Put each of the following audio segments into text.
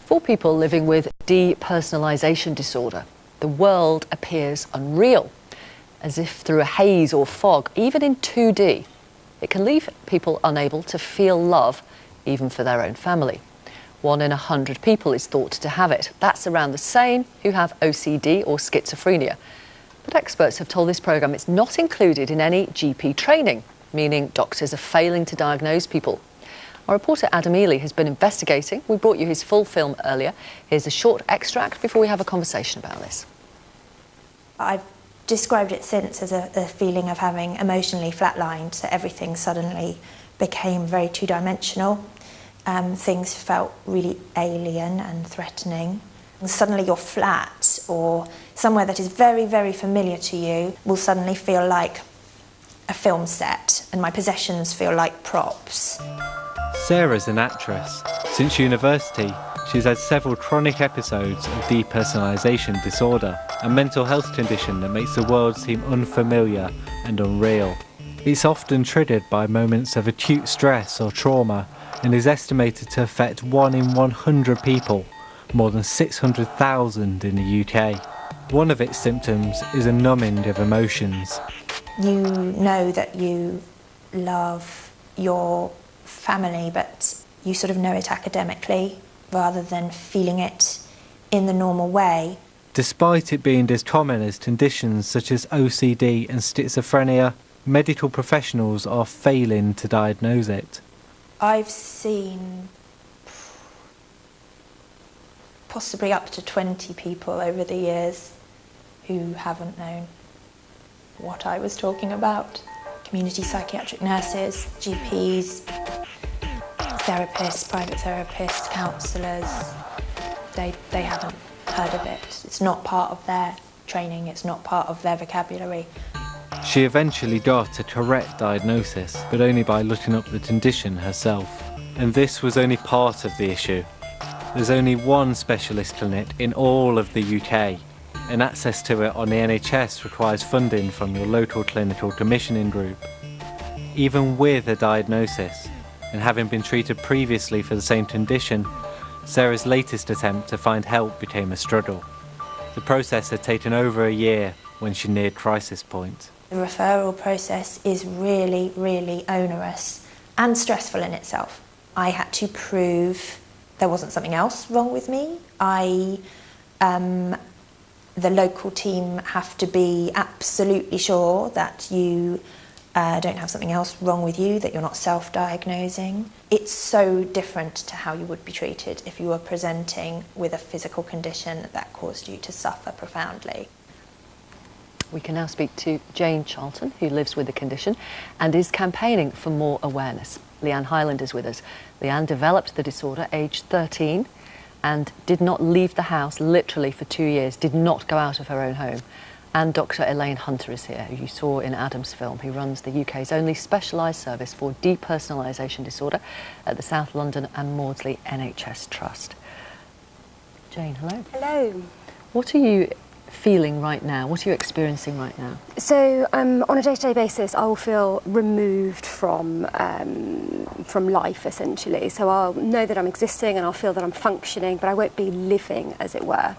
For people living with depersonalization disorder, the world appears unreal, as if through a haze or fog, even in 2D. It can leave people unable to feel love, even for their own family. 1 in 100 people is thought to have it. That's around the same who have OCD or schizophrenia. But experts have told this programme it's not included in any GP training, meaning doctors are failing to diagnose people. Our reporter Adam Ely has been investigating. We brought you his full film earlier. Here's a short extract before we have a conversation about this. I've described it since as a feeling of having emotionally flatlined, so everything suddenly became very two-dimensional. Things felt really alien and threatening. And suddenly you're flat, or somewhere that is very, very familiar to you will suddenly feel like a film set, and my possessions feel like props. Sarah's an actress. Since university, she's had several chronic episodes of depersonalization disorder, a mental health condition that makes the world seem unfamiliar and unreal. It's often triggered by moments of acute stress or trauma and is estimated to affect 1 in 100 people, more than 600,000 in the UK. One of its symptoms is a numbing of emotions. You know that you love your family, but you sort of know it academically rather than feeling it in the normal way. Despite it being as common as conditions such as OCD and schizophrenia, medical professionals are failing to diagnose it. I've seen possibly up to 20 people over the years who haven't known what I was talking about. Community psychiatric nurses, GPs, therapists, private therapists, counsellors. They haven't heard of it. It's not part of their training, it's not part of their vocabulary. She eventually got a correct diagnosis, but only by looking up the condition herself. And this was only part of the issue. There's only one specialist clinic in all of the UK, and access to it on the NHS requires funding from your local clinical commissioning group. Even with a diagnosis, and having been treated previously for the same condition, Sarah's latest attempt to find help became a struggle. The process had taken over a year when she neared crisis point. The referral process is really, really onerous and stressful in itself. I had to prove there wasn't something else wrong with me. The local team have to be absolutely sure that you don't have something else wrong with you, that you're not self-diagnosing. It's so different to how you would be treated if you were presenting with a physical condition that caused you to suffer profoundly. We can now speak to Jane Charlton, who lives with the condition and is campaigning for more awareness. Leanne Highland is with us. Leanne developed the disorder aged 13 and did not leave the house literally for 2 years, did not go out of her own home. And Dr. Elaine Hunter is here, who you saw in Adam's film, who runs the UK's only specialised service for depersonalisation disorder at the South London and Maudsley NHS Trust. Jane, hello. Hello. What are you feeling right now? What are you experiencing right now? So on a day-to-day basis, I will feel removed from life, essentially. So I'll know that I'm existing and I'll feel that I'm functioning, but I won't be living, as it were.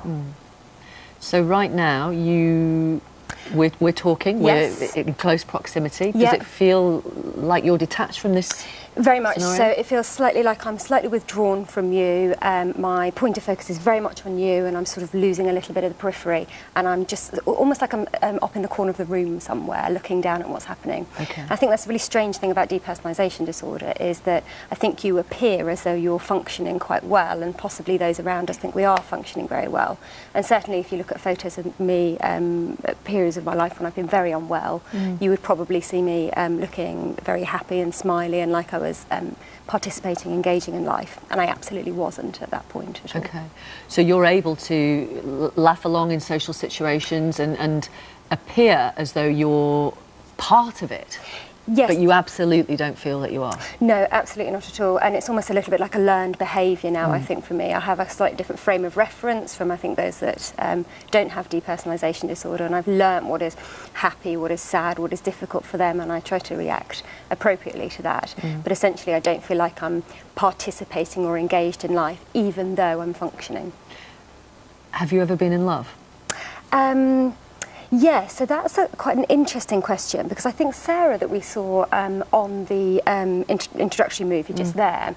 So right now, we're talking, Yes. we're in close proximity. Does Yeah. it feel like you're detached from this? Very much scenario? so. It feels slightly like I'm slightly withdrawn from you. My point of focus is very much on you, and I'm sort of losing a little bit of the periphery. And I'm just almost like I'm up in the corner of the room somewhere, looking down at what's happening. Okay. I think that's a really strange thing about depersonalisation disorder, is that I think you appear as though you're functioning quite well, and possibly those around us think we are functioning very well. And certainly, if you look at photos of me at periods of my life when I've been very unwell, you would probably see me looking very happy and smiley and like I was participating, engaging in life, and I absolutely wasn't at that point at all. Okay, so you're able to laugh along in social situations and appear as though you're part of it. Yes. But you absolutely don't feel that you are? No, absolutely not at all. And it's almost a little bit like a learned behaviour now, I think, for me. I have a slightly different frame of reference from, I think, those that don't have depersonalisation disorder, and I've learnt what is happy, what is sad, what is difficult for them, and I try to react appropriately to that. But essentially, I don't feel like I'm participating or engaged in life, even though I'm functioning. Have you ever been in love? Yeah, so that's quite an interesting question, because I think Sarah, that we saw on the introductory movie just there,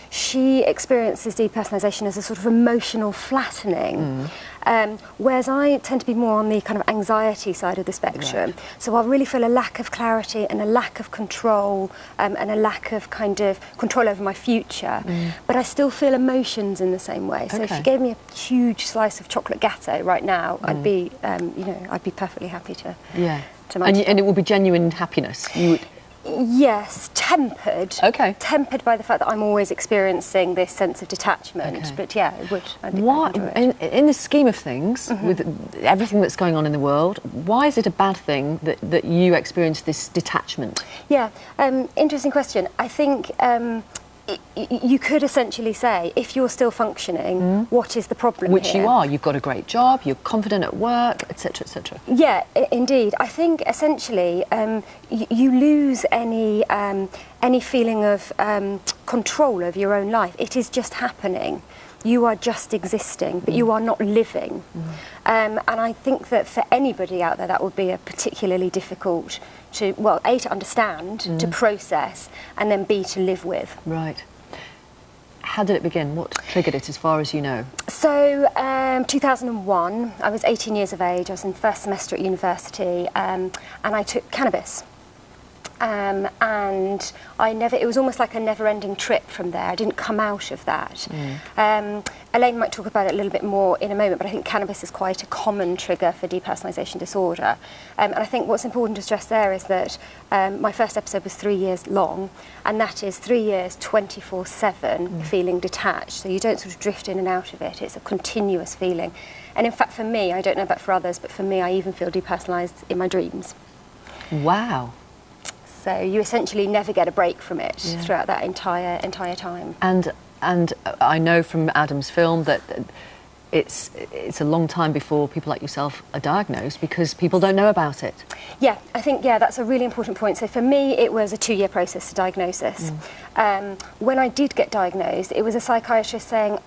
she experiences depersonalisation as a sort of emotional flattening, whereas I tend to be more on the kind of anxiety side of the spectrum. Right. So I really feel a lack of clarity and a lack of control, and a lack of kind of control over my future, but I still feel emotions in the same way. So if you gave me a huge slice of chocolate gâteau right now, I'd be, I'd be perfectly happy to. Yeah. To and it would be genuine happiness. You would. Yes, tempered. Okay. Tempered by the fact that I'm always experiencing this sense of detachment. Okay. But yeah, it would. Why, in the scheme of things, with everything that's going on in the world, why is it a bad thing that you experience this detachment? Yeah, interesting question. I think you could essentially say, if you're still functioning, what is the problem Which here? you are. You've got a great job, you're confident at work, etc., etc. Yeah, indeed. I think essentially you lose any feeling of control over your own life. It is just happening. You are just existing, but you are not living. And I think that for anybody out there, that would be a particularly difficult to, well, A, to understand, to process, and then B, to live with. Right. How did it begin? What triggered it, as far as you know? So, 2001, I was 18 years of age, I was in first semester at university, and I took cannabis. And it was almost like a never-ending trip from there. I didn't come out of that. Elaine might talk about it a little bit more in a moment, but I think cannabis is quite a common trigger for depersonalisation disorder. And I think what's important to stress there is that my first episode was 3 years long, and that is 3 years, 24/7, feeling detached. So you don't sort of drift in and out of it. It's a continuous feeling. And in fact, for me, I don't know about for others, but for me, I even feel depersonalised in my dreams. Wow. So you essentially never get a break from it throughout that entire time. And I know from Adam's film that it's a long time before people like yourself are diagnosed, because people don't know about it. Yeah, I think, that's a really important point. So for me, it was a 2-year process to diagnosis. When I did get diagnosed, it was a psychiatrist saying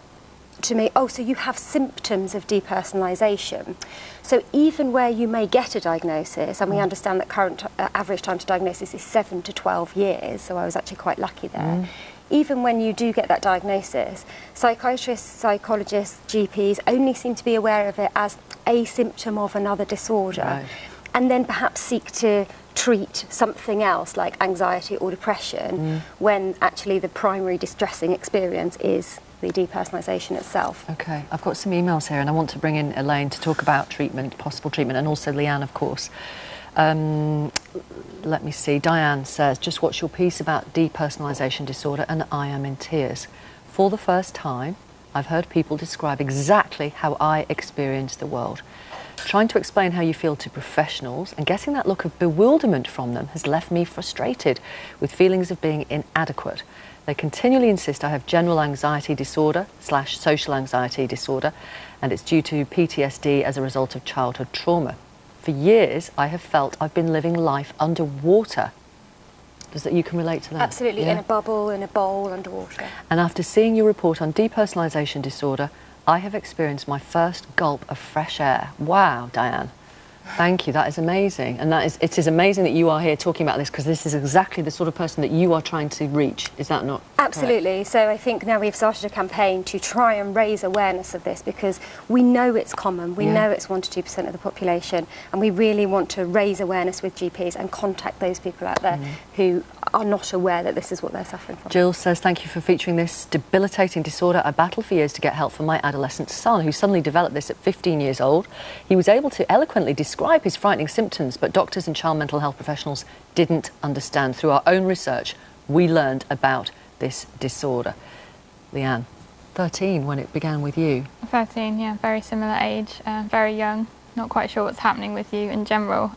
to me, oh, so you have symptoms of depersonalisation. So even where you may get a diagnosis, and we understand that current average time to diagnosis is 7 to 12 years, so I was actually quite lucky there. Even when you do get that diagnosis, psychiatrists, psychologists, GPs only seem to be aware of it as a symptom of another disorder, and then perhaps seek to treat something else like anxiety or depression, when actually the primary distressing experience is the depersonalisation itself. Okay, I've got some emails here, and I want to bring in Elaine to talk about treatment, possible treatment, and also Leanne, of course. Let me see. Diane says, just watch your piece about depersonalisation disorder and I am in tears. For the first time, I've heard people describe exactly how I experience the world. Trying to explain how you feel to professionals and getting that look of bewilderment from them has left me frustrated with feelings of being inadequate. They continually insist I have general anxiety disorder / social anxiety disorder, and it's due to PTSD as a result of childhood trauma. For years, I have felt I've been living life underwater. Does that, you can relate to that? Absolutely, in a bubble, in a bowl, underwater. And after seeing your report on depersonalisation disorder, I have experienced my first gulp of fresh air. Wow, Diane. Thank you, that is amazing. And it is amazing that you are here talking about this, because this is exactly the sort of person that you are trying to reach. Is that not Absolutely. Correct? So I think now we've started a campaign to try and raise awareness of this, because we know it's common. We know it's 1 to 2% of the population, and we really want to raise awareness with GPs and contact those people out there who are not aware that this is what they're suffering from. Jill says, thank you for featuring this debilitating disorder. I battled for years to get help for my adolescent son, who suddenly developed this at 15 years old. He was able to eloquently describe his frightening symptoms, but doctors and child mental health professionals didn't understand. Through our own research, we learned about this disorder. Leanne, 13 when it began with you. 13, yeah, very similar age, very young, not quite sure what's happening with you in general.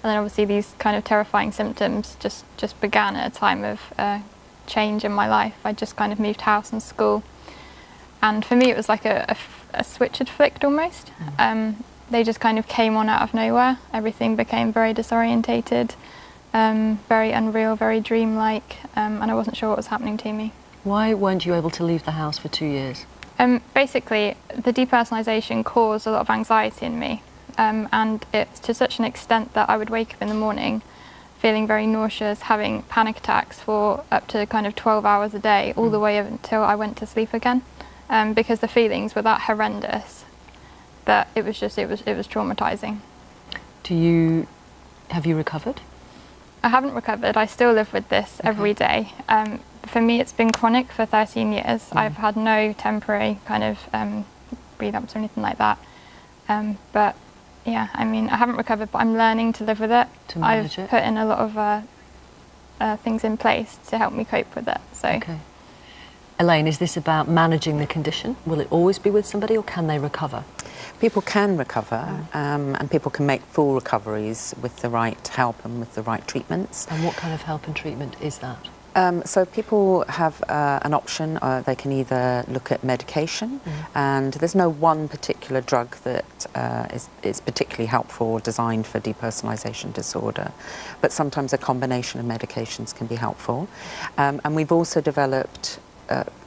then obviously these kind of terrifying symptoms just began at a time of change in my life. I just kind of moved house and school, and for me it was like a switch had flicked almost. They just kind of came on out of nowhere. Everything became very disorientated, very unreal, very dreamlike, and I wasn't sure what was happening to me. Why weren't you able to leave the house for 2 years? Basically, the depersonalisation caused a lot of anxiety in me, and it's to such an extent that I would wake up in the morning feeling very nauseous, having panic attacks for up to kind of 12 hours a day, all the way up until I went to sleep again, because the feelings were that horrendous that it was traumatising. Have you recovered? I haven't recovered. I still live with this every day. For me, it's been chronic for 13 years. I've had no temporary kind of relapse or anything like that. But yeah, I mean, I haven't recovered, but I'm learning to live with it. To manage I've put in a lot of things in place to help me cope with it. So. Okay. Elaine, is this about managing the condition? Will it always be with somebody, or can they recover? People can recover, and people can make full recoveries with the right help and with the right treatments. And what kind of help and treatment is that? So people have an option. They can either look at medication, and there's no one particular drug that is particularly helpful or designed for depersonalization disorder, but sometimes a combination of medications can be helpful. And we've also developed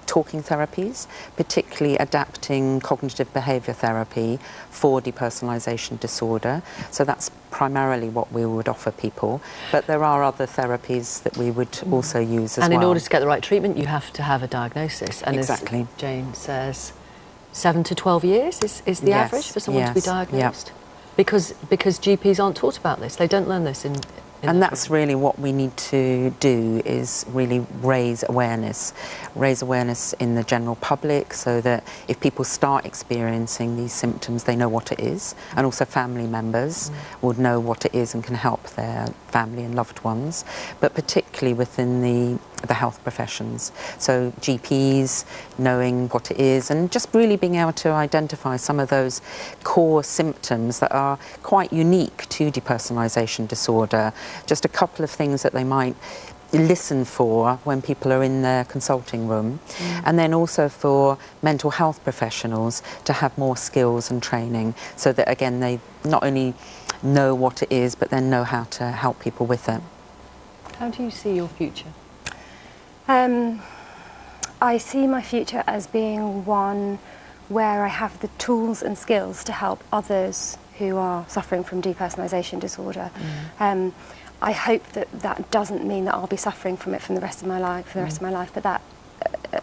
talking therapies, particularly adapting cognitive behaviour therapy for depersonalisation disorder. So that's primarily what we would offer people, but there are other therapies that we would also use as well. And in order to get the right treatment, you have to have a diagnosis. And exactly. As Jane says, 7 to 12 years is the average for someone to be diagnosed? Because GPs aren't taught about this. They don't learn this in and that's really what we need to do, is really raise awareness in the general public, so that if people start experiencing these symptoms, they know what it is, and also family members would know what it is and can help their family and loved ones, but particularly within the health professions. So GPs knowing what it is, and just really being able to identify some of those core symptoms that are quite unique to depersonalization disorder. Just a couple of things that they might listen for when people are in their consulting room, and then also for mental health professionals to have more skills and training, so that again they not only know what it is, but then know how to help people with it. How do you see your future? I see my future as being one where I have the tools and skills to help others who are suffering from depersonalization disorder. I hope that doesn't mean that I'll be suffering from it for the rest of my life, but that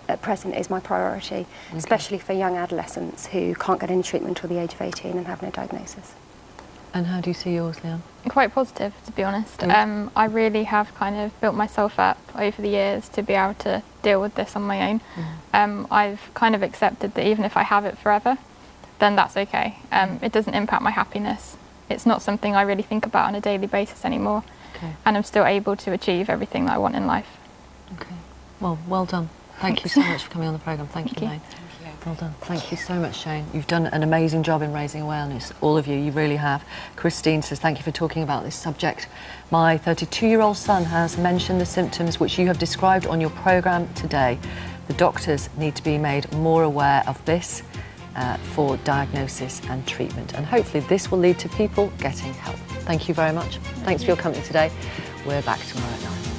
at present is my priority, especially for young adolescents who can't get any treatment until the age of 18 and have no diagnosis. And how do you see yours, Leanne? Quite positive, to be honest. I really have kind of built myself up over the years to be able to deal with this on my own. I've kind of accepted that even if I have it forever, then that's okay. It doesn't impact my happiness. It's not something I really think about on a daily basis anymore. And I'm still able to achieve everything that I want in life. Okay. Well done. Thank you so much for coming on the programme. Thank you, Elaine. Well done. Thank you so much, Shane. You've done an amazing job in raising awareness. All of you, you really have. Christine says, thank you for talking about this subject. My 32-year-old son has mentioned the symptoms which you have described on your programme today. The doctors need to be made more aware of this for diagnosis and treatment. And hopefully this will lead to people getting help. Thank you very much. Thanks for your company today. We're back tomorrow at 9.